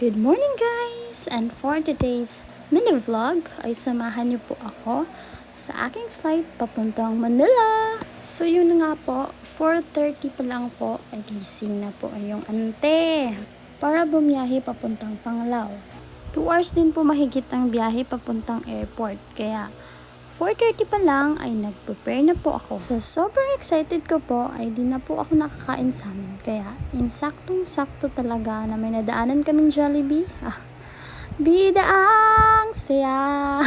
Good morning guys! And for today's mini vlog ay samahan niyo po ako sa aking flight papuntang Manila. So yun na nga po, 4:30 pa lang po ay gising na po yung ante para bumiyahe papuntang Panglao. 2 hours din po mahigit ang biyahe papuntang airport, kaya 4:30 pa lang ay nag-prepare na po ako. Sa sobrang excited ko po ay di na po ako nakakain sa amin. Kaya insaktong-sakto talaga na may nadaanan kaming Jollibee. Bida ang saya!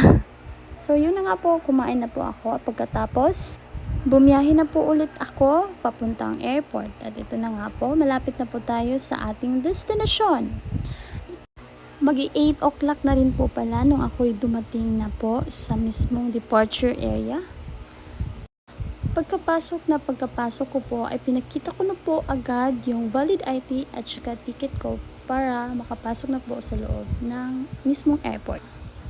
So yun na nga po, kumain na po ako. At pagkatapos, bumiyahe na po ulit ako papuntang airport. At ito na nga po, malapit na po tayo sa ating destinasyon. Magi 8 o'clock na rin po pala nung ako'y dumating na po sa mismong departure area. Pagkapasok ko po ay pinakita ko na po agad yung valid ID at saka ticket ko para makapasok na po sa loob ng mismong airport.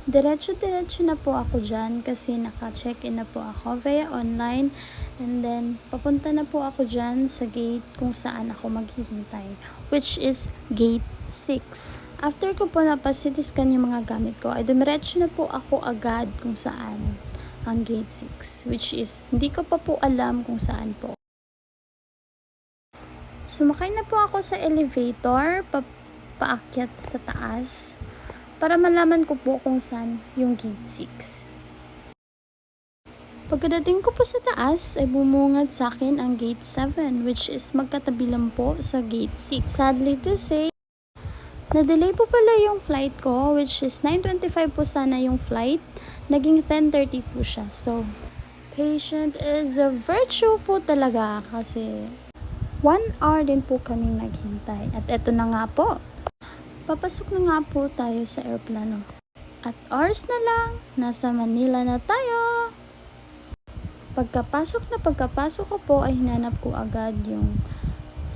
Diretso na po ako dyan kasi naka-check-in na po ako via online, and then papunta na po ako dyan sa gate kung saan ako maghihintay, which is gate 6. After ko po napasitiskan yung mga gamit ko, ay dumiretso na po ako agad kung saan ang gate 6, which is hindi ko pa po alam kung saan po. Sumakay na po ako sa elevator, paakyat sa taas, para malaman ko po kung saan yung gate 6. Pagkadating ko po sa taas, ay bumungad sa akin ang gate 7, which is magkatabi lang po sa gate 6. Sadly to say, na-delay po pala yung flight ko, which is 9:25 po sana yung flight. Naging 10:30 po siya. So, patient is a virtue po talaga kasi 1 hour din po kaming naghintay. At eto na nga po. Papasok na nga po tayo sa aeroplano. At hours na lang, nasa Manila na tayo. Pagkapasok ko po ay hinanap ko agad yung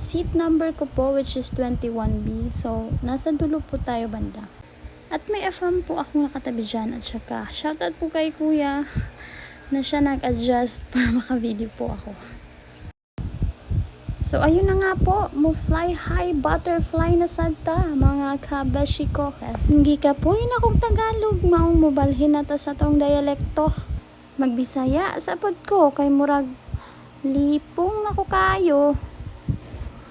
seat number ko po, which is 21B. So, nasa dulo po tayo banda. At may FM po akong nakatabi dyan. At saka, shoutout po kay kuya na siya nag-adjust para maka-video po ako. So, ayun na nga po. Mo fly high butterfly na sadta, mga kabashi ko. Hindi ka po yun akong Tagalog. Maong mobalhin na ta sa tong dialekto. Magbisaya, sapod ko. Kay murag lipong na ko kayo.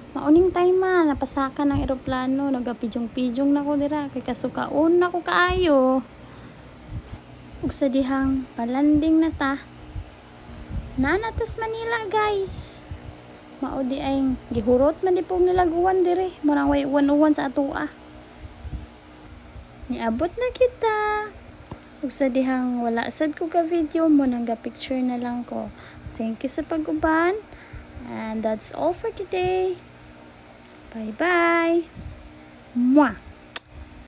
Mauning time napasaka ng eroplano, nagapijong-pijong na ko dira, kay kasukaon na ko kaayo. Ug sa dihang palanding na ta. Nanatas Manila guys. Maudi ay gihurot man di pong nilaguan dire, murang way uwan sa atoa. Niabot na kita. Ug sa dihang wala sad ko ka video mo, nang picture na lang ko. Thank you sa pag-uban. And that's all for today. Bye-bye. Mwah!